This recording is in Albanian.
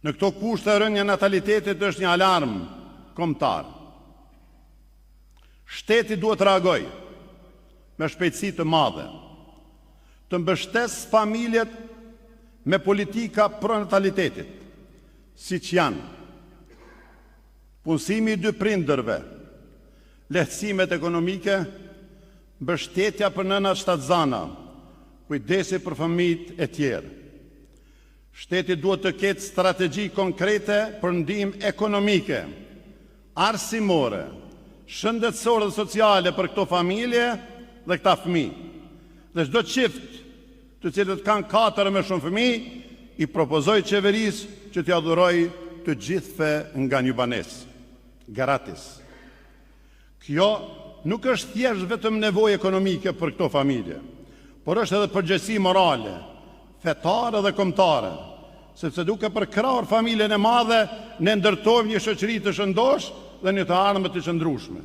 Në këto kushte rënja e natalitetit është një alarm kombëtar. Shteti duhet të reagojë me shpejtësi të madhe, të mbështesë familjet me politika pronatalitetit, siç janë punësimi i dy prindërve, lehtësimet ekonomike, mbështetja për nënat shtatzana, kujdesi për fëmijët e tjerë. Shteti duhet të ketë strategji konkrete për ndihmë ekonomike, arsimore, shëndetësore dhe sociale për këto familje dhe këta fëmijë. Dhe çdo çift të cilët kanë 4 me shumë fëmijë, i propozoj qeverisë që t'ia dhurojë të gjithëve nga një banesë gratis. Kjo nuk është thjesht vetëm nevojë ekonomike për këto familje, por është edhe përgjegjësi morale, fetare dhe kombëtare, sepse duke përkrahur familjen e madhe, ne ndërtojmë një shoqëri të shëndosh dhe një të ardhmë të qëndrueshme.